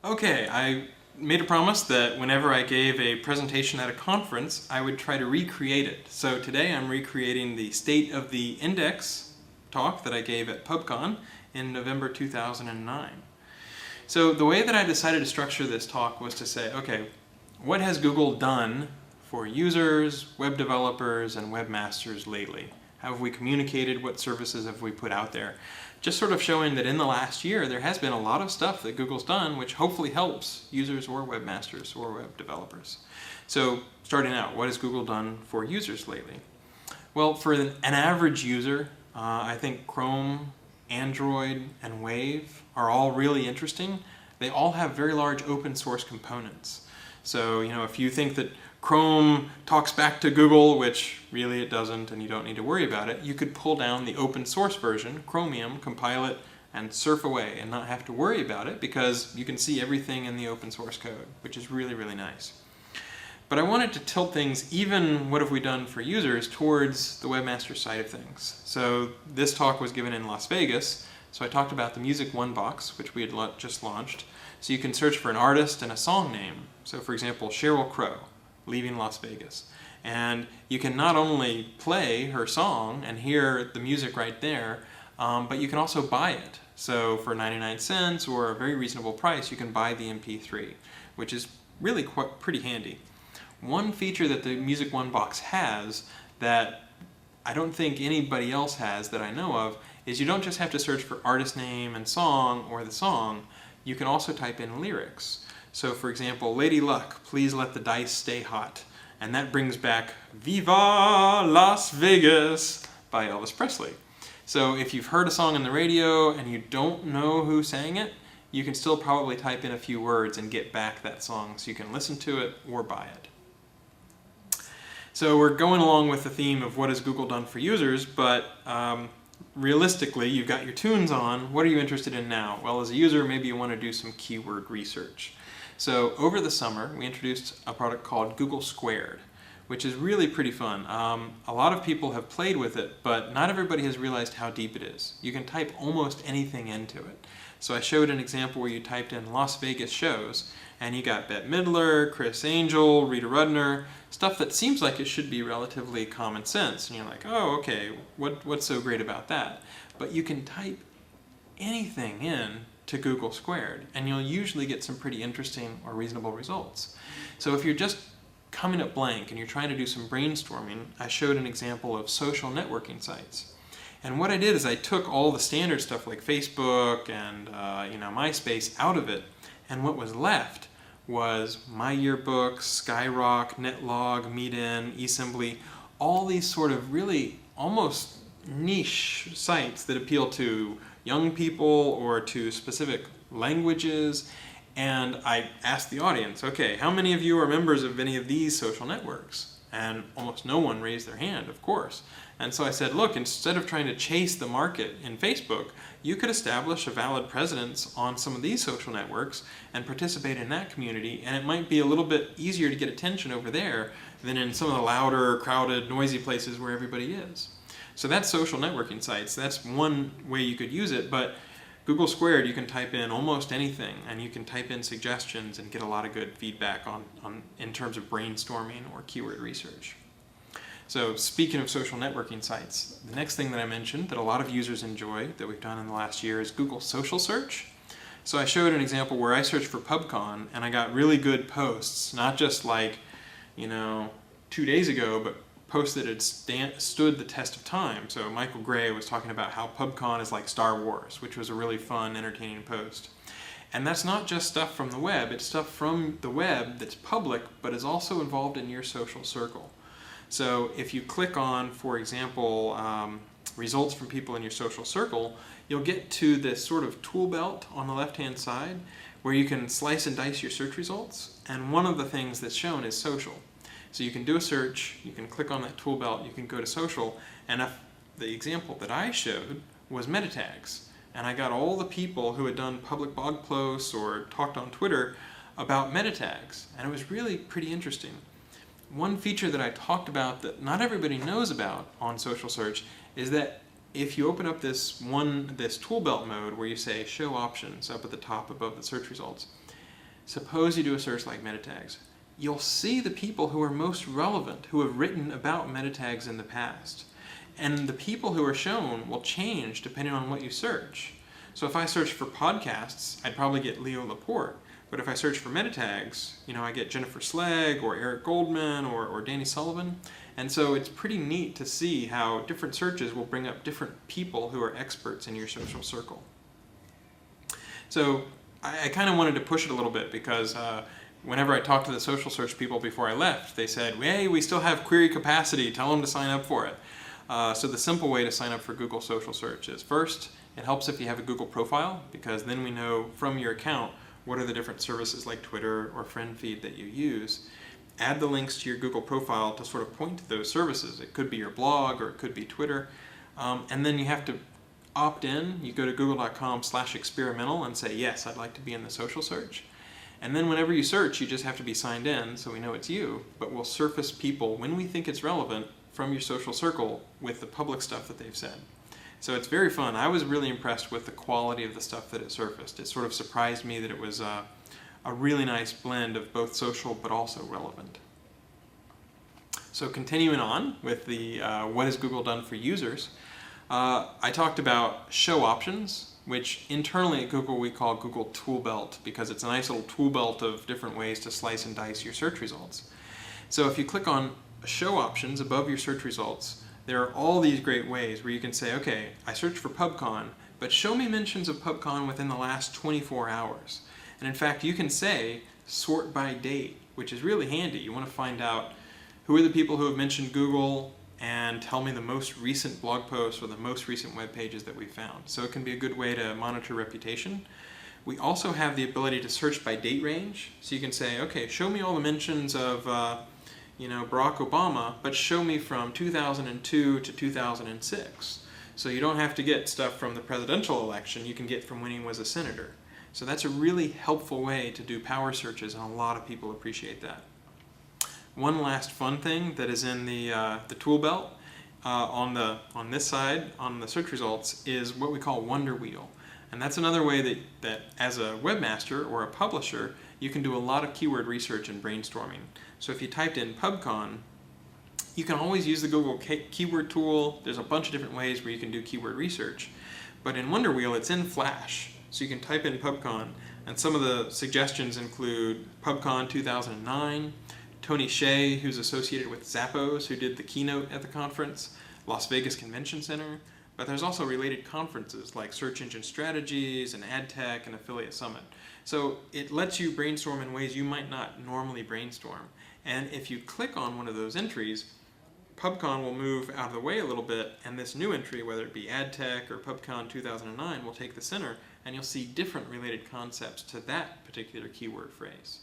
Okay, I made a promise that whenever I gave a presentation at a conference, I would try to recreate it. So today I'm recreating the State of the Index talk that I gave at PubCon in November 2009. So the way that I decided to structure this talk was to say, okay, what has Google done for users, web developers, and webmasters lately? How have we communicated? What services have we put out there? Just sort of showing that in the last year there has been a lot of stuff that Google's done which hopefully helps users or webmasters or web developers. So starting out, what has Google done for users lately? Well, for an average user, I think Chrome, Android, and Wave are all really interesting. They all have very large open source components. So, if you think that Chrome talks back to Google, which really it doesn't and you don't need to worry about it, you could pull down the open source version, Chromium, compile it, and surf away and not have to worry about it because you can see everything in the open source code, which is really, really nice. But I wanted to tilt things, even what have we done for users, towards the Webmaster side of things. So this talk was given in Las Vegas, so I talked about the Music OneBox, which we had just launched. So you can search for an artist and a song name. So for example, Sheryl Crow, Leaving Las Vegas. And you can not only play her song and hear the music right there, but you can also buy it. So for 99 cents or a very reasonable price, you can buy the MP3, which is really pretty handy. One feature that the Music OneBox has that I don't think anybody else has that I know of is you don't just have to search for artist name and song or the song, you can also type in lyrics. So for example, Lady Luck, Please Let the Dice Stay Hot. And that brings back Viva Las Vegas by Elvis Presley. So if you've heard a song on the radio and you don't know who sang it, you can still probably type in a few words and get back that song so you can listen to it or buy it. So we're going along with the theme of what has Google done for users, but realistically, you've got your tunes on. What are you interested in now? Well, as a user, maybe you want to do some keyword research. So over the summer, we introduced a product called Google Squared, which is really pretty fun. A lot of people have played with it, but not everybody has realized how deep it is. You can type almost anything into it. So I showed an example where you typed in Las Vegas shows, and you got Bette Midler, Chris Angel, Rita Rudner, stuff that seems like it should be relatively common sense. And you're like, oh, okay, what's so great about that? But you can type anything in to Google Squared, and you'll usually get some pretty interesting or reasonable results. So if you're just coming up blank and you're trying to do some brainstorming, I showed an example of social networking sites. And what I did is I took all the standard stuff like Facebook and MySpace out of it, and what was left was My Yearbook, Skyrock, Netlog, Meetin, eAssembly, all these sort of really almost niche sites that appeal to young people or to specific languages. And I asked the audience, okay, how many of you are members of any of these social networks? And almost no one raised their hand, of course. And so I said, look, instead of trying to chase the market in Facebook, you could establish a valid presence on some of these social networks and participate in that community, and it might be a little bit easier to get attention over there than in some of the louder, crowded, noisy places where everybody is. So that's social networking sites. That's one way you could use it, but Google Squared, you can type in almost anything, and you can type in suggestions and get a lot of good feedback in terms of brainstorming or keyword research. So speaking of social networking sites, the next thing that I mentioned that a lot of users enjoy that we've done in the last year is Google Social Search. So I showed an example where I searched for PubCon and I got really good posts, not just like, 2 days ago, but posts that had stood the test of time. So Michael Gray was talking about how PubCon is like Star Wars, which was a really fun, entertaining post. And that's not just stuff from the web, it's stuff from the web that's public, but is also involved in your social circle. So if you click on, for example, results from people in your social circle, you'll get to this sort of tool belt on the left-hand side where you can slice and dice your search results. And one of the things that's shown is social. So you can do a search, you can click on that tool belt, you can go to social, and if the example that I showed was meta tags. And I got all the people who had done public blog posts or talked on Twitter about meta tags, and it was really pretty interesting. One feature that I talked about that not everybody knows about on social search is that if you open up this tool belt mode where you say show options up at the top above the search results, suppose you do a search like meta tags. You'll see the people who are most relevant, who have written about meta tags in the past. And the people who are shown will change depending on what you search. So if I search for podcasts, I'd probably get Leo Laporte. But if I search for meta tags, I get Jennifer Slegg or Eric Goldman or Danny Sullivan. And so it's pretty neat to see how different searches will bring up different people who are experts in your social circle. So I kind of wanted to push it a little bit because whenever I talked to the social search people before I left, they said, hey, we still have query capacity, tell them to sign up for it. So the simple way to sign up for Google Social Search is, first, it helps if you have a Google profile, because then we know from your account what are the different services like Twitter or Friend Feed that you use. Add the links to your Google profile to sort of point to those services. It could be your blog or it could be Twitter. And then you have to opt in. You go to google.com/experimental and say, yes, I'd like to be in the social search. And then whenever you search, you just have to be signed in so we know it's you, but we'll surface people when we think it's relevant from your social circle with the public stuff that they've said. So it's very fun. I was really impressed with the quality of the stuff that it surfaced. It sort of surprised me that it was a really nice blend of both social but also relevant. So continuing on with the what has Google done for users, I talked about show options, which internally at Google we call Google Tool Belt, because it's a nice little tool belt of different ways to slice and dice your search results. So if you click on show options above your search results, there are all these great ways where you can say, okay, I searched for PubCon, but show me mentions of PubCon within the last 24 hours. And in fact, you can say sort by date, which is really handy. You want to find out who are the people who have mentioned Google and tell me the most recent blog posts or the most recent web pages that we found. So it can be a good way to monitor reputation. We also have the ability to search by date range. So you can say, okay, show me all the mentions of Barack Obama, but show me from 2002 to 2006. So you don't have to get stuff from the presidential election, you can get from when he was a senator. So that's a really helpful way to do power searches, and a lot of people appreciate that. One last fun thing that is in the tool belt on this side, on the search results, is what we call Wonder Wheel. And that's another way that as a webmaster or a publisher, you can do a lot of keyword research and brainstorming. So if you typed in PubCon, you can always use the Google keyword tool. There's a bunch of different ways where you can do keyword research. But in Wonder Wheel, it's in Flash. So you can type in PubCon, and some of the suggestions include PubCon 2009, Tony Hsieh, who's associated with Zappos, who did the keynote at the conference, Las Vegas Convention Center, but there's also related conferences like Search Engine Strategies and AdTech and Affiliate Summit. So it lets you brainstorm in ways you might not normally brainstorm. And if you click on one of those entries, PubCon will move out of the way a little bit, and this new entry, whether it be AdTech or PubCon 2009, will take the center, and you'll see different related concepts to that particular keyword phrase.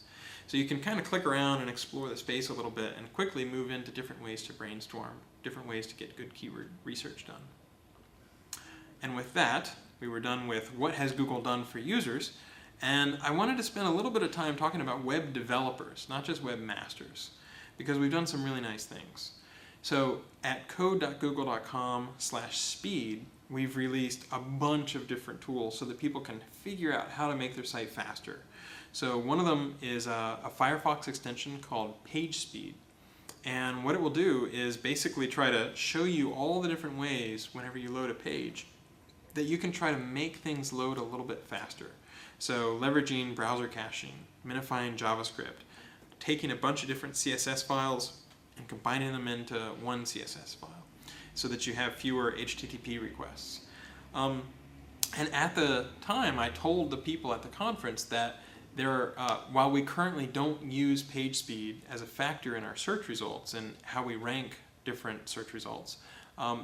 So you can kind of click around and explore the space a little bit and quickly move into different ways to brainstorm, different ways to get good keyword research done. And with that, we were done with what has Google done for users, and I wanted to spend a little bit of time talking about web developers, not just webmasters, because we've done some really nice things. So at code.google.com/speed, we've released a bunch of different tools so that people can figure out how to make their site faster. So one of them is a Firefox extension called PageSpeed. And what it will do is basically try to show you all the different ways whenever you load a page that you can try to make things load a little bit faster. So leveraging browser caching, minifying JavaScript, taking a bunch of different CSS files and combining them into one CSS file so that you have fewer HTTP requests. And at the time, I told the people at the conference that while we currently don't use page speed as a factor in our search results and how we rank different search results,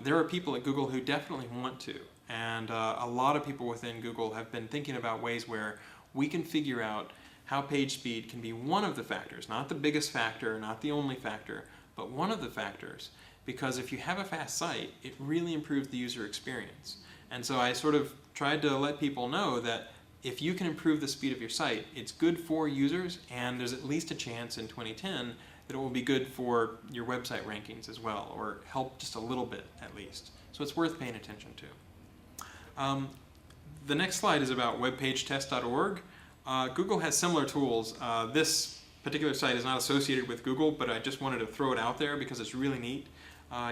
there are people at Google who definitely want to. And a lot of people within Google have been thinking about ways where we can figure out how page speed can be one of the factors, not the biggest factor, not the only factor, but one of the factors. Because if you have a fast site, it really improves the user experience. And so I sort of tried to let people know that if you can improve the speed of your site, it's good for users, and there's at least a chance in 2010 that it will be good for your website rankings as well, or help just a little bit at least. So it's worth paying attention to. The next slide is about webpagetest.org. Google has similar tools. This particular site is not associated with Google, but I just wanted to throw it out there because it's really neat.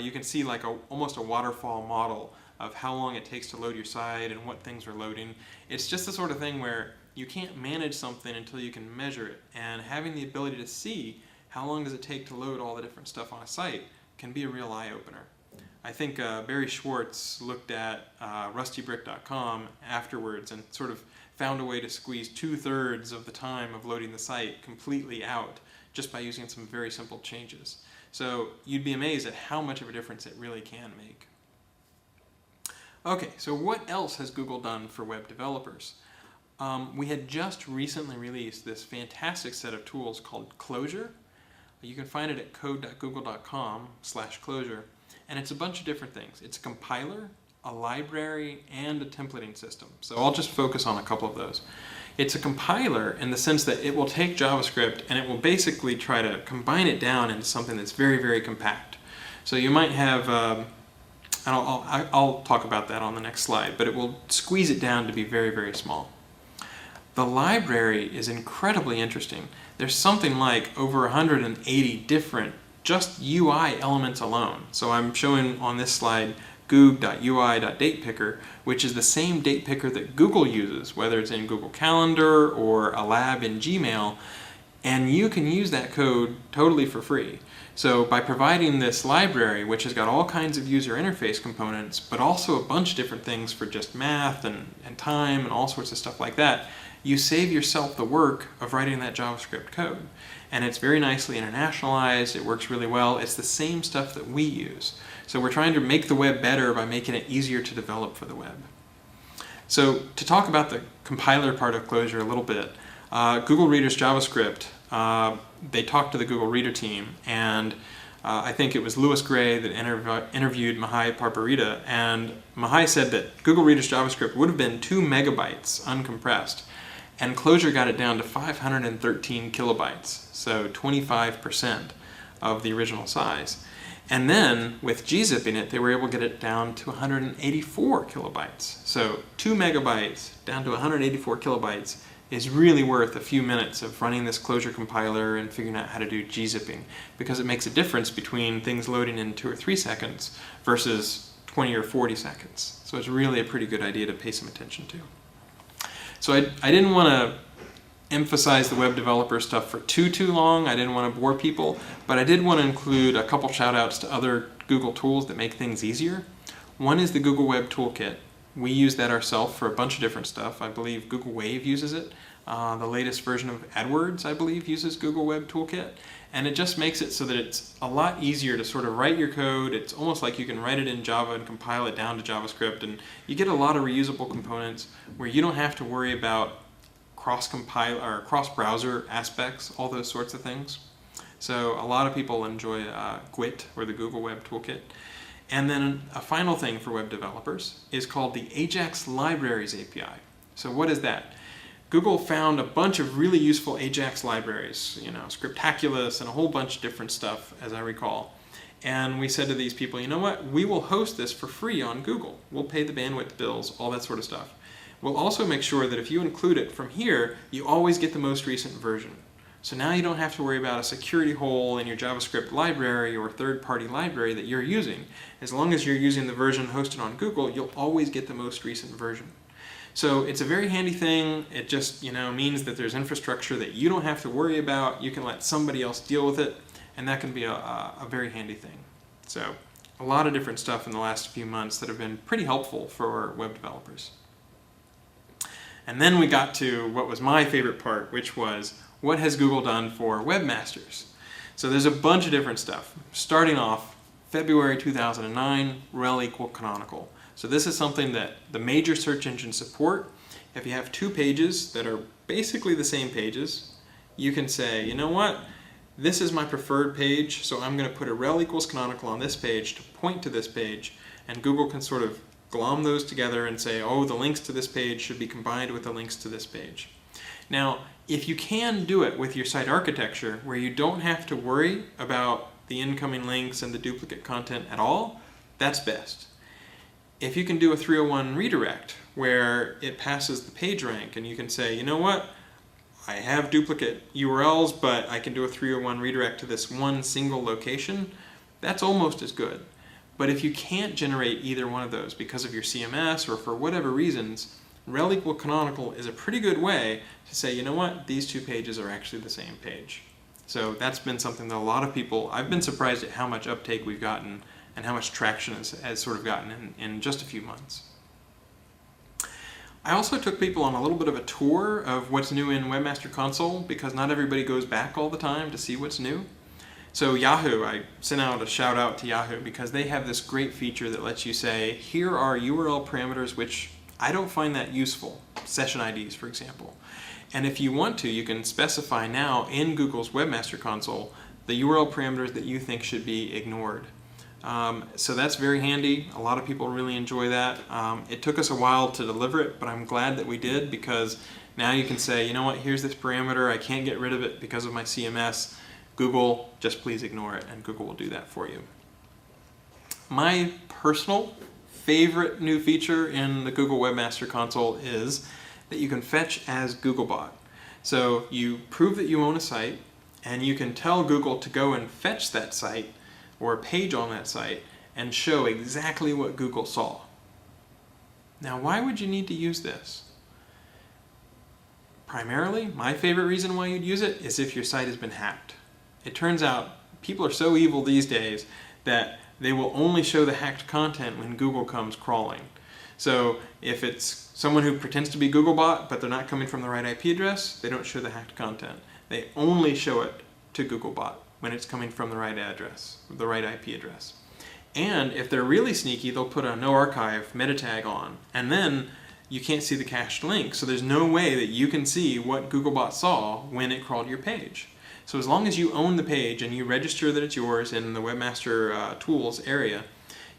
You can see like almost a waterfall model of how long it takes to load your site and what things are loading. It's just the sort of thing where you can't manage something until you can measure it, and having the ability to see how long does it take to load all the different stuff on a site can be a real eye-opener. I think Barry Schwartz looked at rustybrick.com afterwards and sort of found a way to squeeze 2/3 of the time of loading the site completely out just by using some very simple changes. So you'd be amazed at how much of a difference it really can make. Okay, so what else has Google done for web developers? We had just recently released this fantastic set of tools called Closure. You can find it at code.google.com/closure, and it's a bunch of different things. It's a compiler, a library, and a templating system. So I'll just focus on a couple of those. It's a compiler in the sense that it will take JavaScript and it will basically try to combine it down into something that's very, very compact. So you might have, I'll talk about that on the next slide, but it will squeeze it down to be very, very small. The library is incredibly interesting. There's something like over 180 different just UI elements alone. So I'm showing on this slide goog.ui.datepicker, which is the same date picker that Google uses, whether it's in Google Calendar or a lab in Gmail, and you can use that code totally for free. So by providing this library, which has got all kinds of user interface components, but also a bunch of different things for just math and time and all sorts of stuff like that, you save yourself the work of writing that JavaScript code. And it's very nicely internationalized, it works really well, it's the same stuff that we use. So we're trying to make the web better by making it easier to develop for the web. So to talk about the compiler part of Closure a little bit, Google Reader's JavaScript, they talked to the Google Reader team, and I think it was Louis Gray that interviewed Mihai Parparita, and Mihai said that Google Reader's JavaScript would have been 2 megabytes uncompressed, and Closure got it down to 513 kilobytes, so 25% of the original size. And then, with gzipping it, they were able to get it down to 184 kilobytes. So 2 megabytes down to 184 kilobytes is really worth a few minutes of running this Closure compiler and figuring out how to do gzipping, because it makes a difference between things loading in 2 or 3 seconds versus 20 or 40 seconds. So it's really a pretty good idea to pay some attention to. So I didn't want to emphasize the web developer stuff for too long. I didn't want to bore people, but I did want to include a couple shout outs to other Google tools that make things easier. One is the Google Web Toolkit. We use that ourselves for a bunch of different stuff. I believe Google Wave uses it. The latest version of AdWords, I believe, uses Google Web Toolkit. And it just makes it so that it's a lot easier to sort of write your code. It's almost like you can write it in Java and compile it down to JavaScript. And you get a lot of reusable components where you don't have to worry about cross-compile or cross-browser aspects, all those sorts of things. So a lot of people enjoy GWT, or the Google Web Toolkit. And then a final thing for web developers is called the Ajax Libraries API. So what is that? Google found a bunch of really useful Ajax libraries, Scriptaculous and a whole bunch of different stuff, as I recall. And we said to these people, you know what, we will host this for free on Google. We'll pay the bandwidth bills, all that sort of stuff. We'll also make sure that if you include it from here, you always get the most recent version. So now you don't have to worry about a security hole in your JavaScript library or third-party library that you're using. As long as you're using the version hosted on Google, you'll always get the most recent version. So it's a very handy thing. It just means that there's infrastructure that you don't have to worry about. You can let somebody else deal with it, and that can be a very handy thing. So a lot of different stuff in the last few months that have been pretty helpful for web developers. And then we got to what was my favorite part, which was what has Google done for webmasters? So there's a bunch of different stuff. Starting off, February 2009, rel equal canonical. So this is something that the major search engines support. If you have 2 pages that are basically the same pages, you can say, you know what, this is my preferred page, so I'm going to put a rel equals canonical on this page to point to this page, and Google can sort of glom those together and say, oh, the links to this page should be combined with the links to this page. Now, if you can do it with your site architecture where you don't have to worry about the incoming links and the duplicate content at all, that's best. If you can do a 301 redirect where it passes the page rank and you can say, you know what, I have duplicate URLs, but I can do a 301 redirect to this one single location, that's almost as good. But if you can't generate either one of those because of your CMS or for whatever reasons, rel equal canonical is a pretty good way to say, you know what, these two pages are actually the same page. So that's been something that a lot of people, I've been surprised at how much uptake we've gotten and how much traction has sort of gotten in just a few months. I also took people on a little bit of a tour of what's new in Webmaster Console because not everybody goes back all the time to see what's new. So Yahoo, I sent out a shout out to Yahoo because they have this great feature that lets you say, here are URL parameters which I don't find that useful, session IDs for example. And if you want to, you can specify now in Google's Webmaster Console the URL parameters that you think should be ignored. So that's very handy. A lot of people really enjoy that. It took us a while to deliver it, but I'm glad that we did because now you can say, you know what, here's this parameter, I can't get rid of it because of my CMS. Google, just please ignore it, and Google will do that for you. My personal favorite new feature in the Google Webmaster Console is that you can fetch as Googlebot. So you prove that you own a site, and you can tell Google to go and fetch that site or a page on that site and show exactly what Google saw. Now, why would you need to use this? Primarily, my favorite reason why you'd use it is if your site has been hacked. It turns out people are so evil these days that they will only show the hacked content when Google comes crawling. So if it's someone who pretends to be Googlebot but they're not coming from the right IP address, they don't show the hacked content. They only show it to Googlebot when it's coming from the right address, the right IP address. And if they're really sneaky, they'll put a no archive meta tag on, and then you can't see the cached link, so there's no way that you can see what Googlebot saw when it crawled your page. So as long as you own the page and you register that it's yours in the Webmaster Tools area,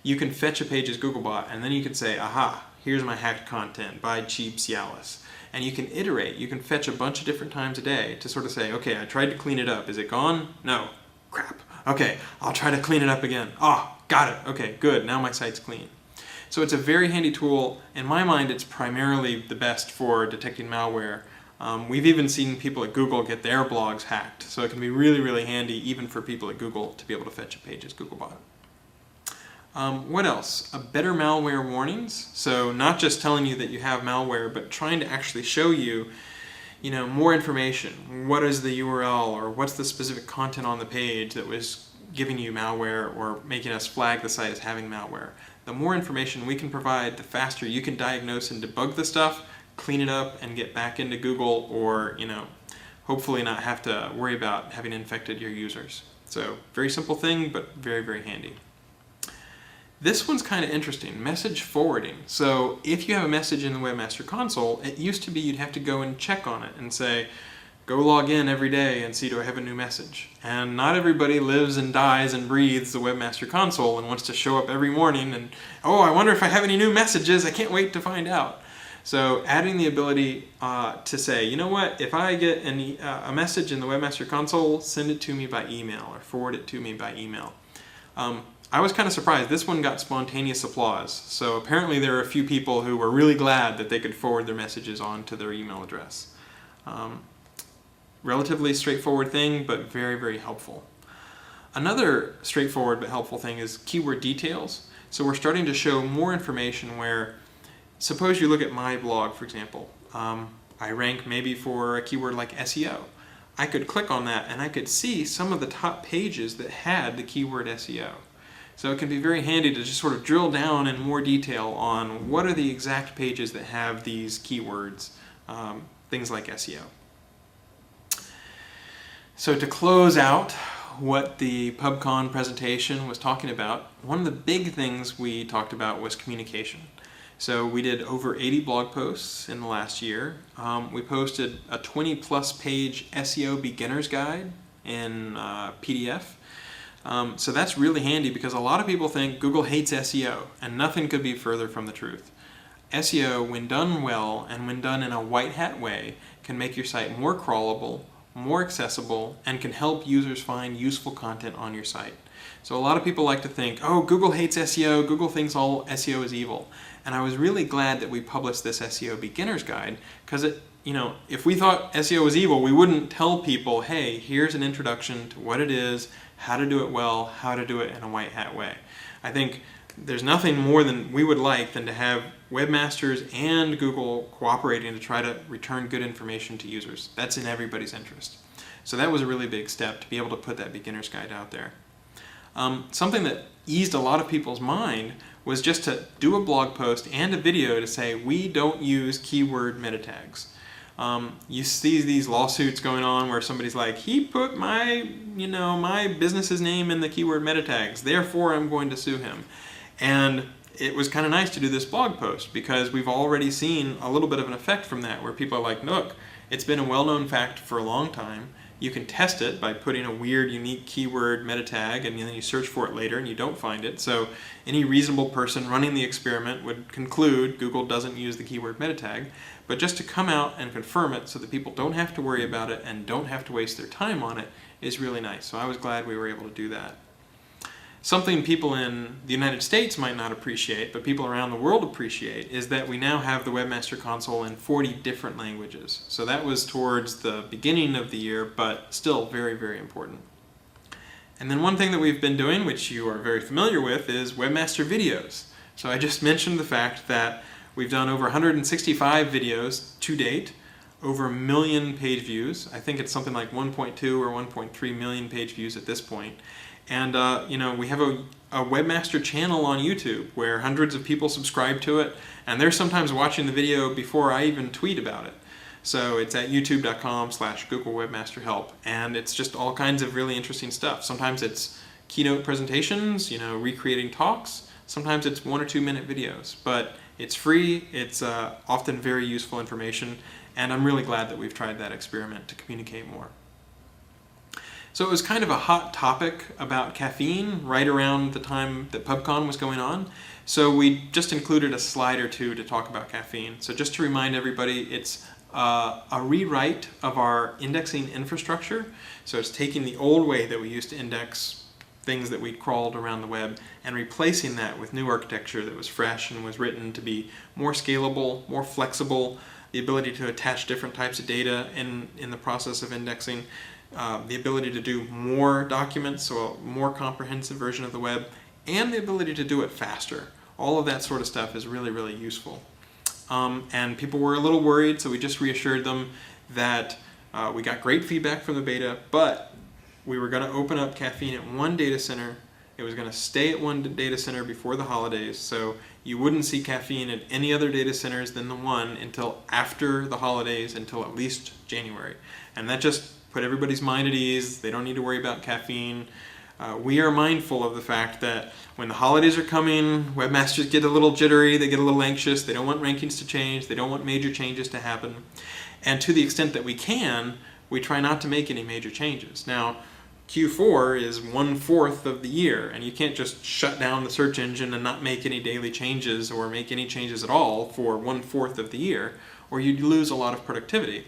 you can fetch a page as Googlebot, and then you can say, aha, here's my hacked content by Cheap Cialis. And you can iterate, you can fetch a bunch of different times a day to sort of say, okay, I tried to clean it up. Is it gone? No. Crap. Okay, I'll try to clean it up again. Oh, got it. Okay, good. Now my site's clean. So it's a very handy tool. In my mind, it's primarily the best for detecting malware. We've even seen people at Google get their blogs hacked. So it can be really, really handy even for people at Google to be able to fetch a page as Googlebot. What else? Better malware warnings. So not just telling you that you have malware, but trying to actually show you, more information. What is the URL, or what's the specific content on the page that was giving you malware or making us flag the site as having malware. The more information we can provide, the faster you can diagnose and debug the stuff, clean it up, and get back into Google, or hopefully not have to worry about having infected your users. So very simple thing, but very, very handy. This one's kind of interesting, message forwarding. So if you have a message in the Webmaster Console, it used to be you'd have to go and check on it and say, go log in every day and see, do I have a new message? And not everybody lives and dies and breathes the Webmaster Console and wants to show up every morning and, oh, I wonder if I have any new messages, I can't wait to find out. So adding the ability to say, you know what, if I get a message in the Webmaster Console, send it to me by email or forward it to me by email. I was kind of surprised. This one got spontaneous applause. So apparently there are a few people who were really glad that they could forward their messages on to their email address. Relatively straightforward thing, but very, very helpful. Another straightforward but helpful thing is keyword details. So we're starting to show more information where, suppose you look at my blog, for example. I rank maybe for a keyword like SEO. I could click on that and I could see some of the top pages that had the keyword SEO. So it can be very handy to just sort of drill down in more detail on what are the exact pages that have these keywords, things like SEO. So to close out what the PubCon presentation was talking about, one of the big things we talked about was communication. So we did over 80 blog posts in the last year. We posted a 20-plus page SEO beginner's guide in PDF. So that's really handy because a lot of people think Google hates SEO, and nothing could be further from the truth. SEO, when done well and when done in a white hat way, can make your site more crawlable, more accessible, and can help users find useful content on your site. So a lot of people like to think, oh, Google hates SEO, Google thinks all SEO is evil. And I was really glad that we published this SEO beginner's guide, because if we thought SEO was evil, we wouldn't tell people, hey, here's an introduction to what it is, how to do it well, how to do it in a white hat way. I think there's nothing more than we would like than to have webmasters and Google cooperating to try to return good information to users. That's in everybody's interest. So that was a really big step to be able to put that beginner's guide out there. Something that eased a lot of people's mind was just to do a blog post and a video to say we don't use keyword meta tags. You see these lawsuits going on where somebody's like, he put my business's name in the keyword meta tags, therefore I'm going to sue him. And it was kind of nice to do this blog post because we've already seen a little bit of an effect from that, where people are like, look, it's been a well-known fact for a long time. You can test it by putting a weird, unique keyword meta tag, and then you search for it later and you don't find it. So any reasonable person running the experiment would conclude Google doesn't use the keyword meta tag. But just to come out and confirm it so that people don't have to worry about it and don't have to waste their time on it is really nice. So I was glad we were able to do that. Something people in the United States might not appreciate, but people around the world appreciate, is that we now have the Webmaster Console in 40 different languages. So that was towards the beginning of the year, but still very, very important. And then one thing that we've been doing, which you are very familiar with, is Webmaster videos. So I just mentioned the fact that we've done over 165 videos to date, over 1 million page views. I think it's something like 1.2 or 1.3 million page views at this point. And we have a Webmaster channel on YouTube where hundreds of people subscribe to it, and they're sometimes watching the video before I even tweet about it. So it's at youtube.com/Google Webmaster Help, and it's just all kinds of really interesting stuff. Sometimes it's keynote presentations, recreating talks. Sometimes it's 1 or 2 minute videos, but it's free. It's often very useful information, and I'm really glad that we've tried that experiment to communicate more. So it was kind of a hot topic about caffeine right around the time that PubCon was going on. So we just included a slide or two to talk about caffeine. So just to remind everybody, it's a rewrite of our indexing infrastructure. So it's taking the old way that we used to index things that we crawled around the web and replacing that with new architecture that was fresh and was written to be more scalable, more flexible, the ability to attach different types of data in the process of indexing, the ability to do more documents, so a more comprehensive version of the web, and the ability to do it faster. All of that sort of stuff is really, really useful. And people were a little worried, so we just reassured them that we got great feedback from the beta, but we were going to open up Caffeine at one data center. It was going to stay at one data center before the holidays, so you wouldn't see Caffeine at any other data centers than the one until after the holidays, until at least January. And that just put everybody's mind at ease. They don't need to worry about Caffeine. We are mindful of the fact that when the holidays are coming, webmasters get a little jittery, they get a little anxious, they don't want rankings to change, they don't want major changes to happen. And to the extent that we can, we try not to make any major changes. Now, Q4 is 1/4 of the year, and you can't just shut down the search engine and not make any daily changes or make any changes at all for 1/4 of the year, or you'd lose a lot of productivity.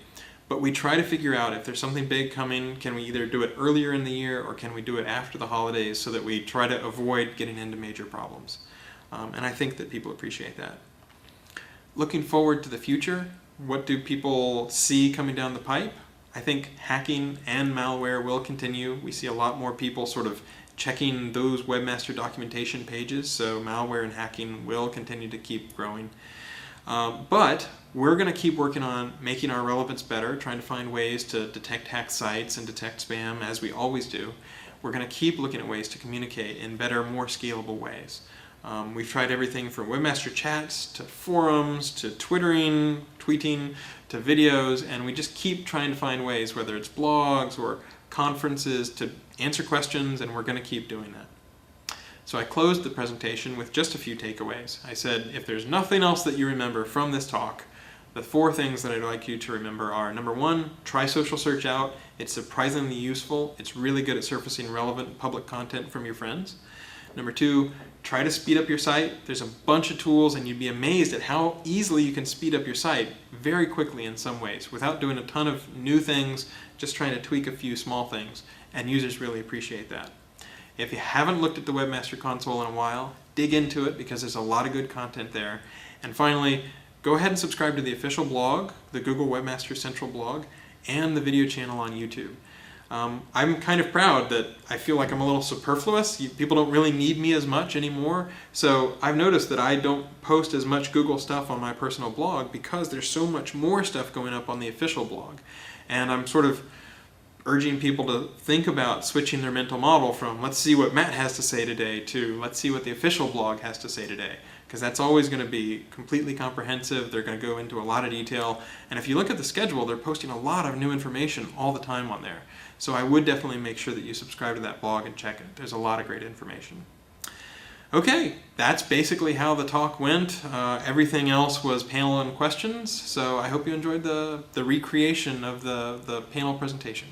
But we try to figure out if there's something big coming, can we either do it earlier in the year or can we do it after the holidays, so that we try to avoid getting into major problems. And I think that people appreciate that. Looking forward to the future, what do people see coming down the pipe? I think hacking and malware will continue. We see a lot more people sort of checking those Webmaster documentation pages, so malware and hacking will continue to keep growing. But we're going to keep working on making our relevance better, trying to find ways to detect hacked sites and detect spam, as we always do. We're going to keep looking at ways to communicate in better, more scalable ways. We've tried everything from webmaster chats to forums to tweeting to videos, and we just keep trying to find ways, whether it's blogs or conferences, to answer questions, and we're going to keep doing that. So I closed the presentation with just a few takeaways. I said, if there's nothing else that you remember from this talk, the 4 things that I'd like you to remember are, number 1, try social search out. It's surprisingly useful. It's really good at surfacing relevant public content from your friends. Number 2, try to speed up your site. There's a bunch of tools, and you'd be amazed at how easily you can speed up your site very quickly in some ways without doing a ton of new things, just trying to tweak a few small things, and users really appreciate that. If you haven't looked at the Webmaster Console in a while, dig into it because there's a lot of good content there. And finally, go ahead and subscribe to the official blog, the Google Webmaster Central blog, and the video channel on YouTube. I'm kind of proud that I feel like I'm a little superfluous. People don't really need me as much anymore. So I've noticed that I don't post as much Google stuff on my personal blog because there's so much more stuff going up on the official blog. And I'm sort of urging people to think about switching their mental model from let's see what Matt has to say today to let's see what the official blog has to say today, because that's always going to be completely comprehensive. They're going to go into a lot of detail, and if you look at the schedule, they're posting a lot of new information all the time on there. So I would definitely make sure that you subscribe to that blog and check it. There's a lot of great information. Okay, that's basically how the talk went. Everything else was panel and questions, so I hope you enjoyed the recreation of the panel presentation.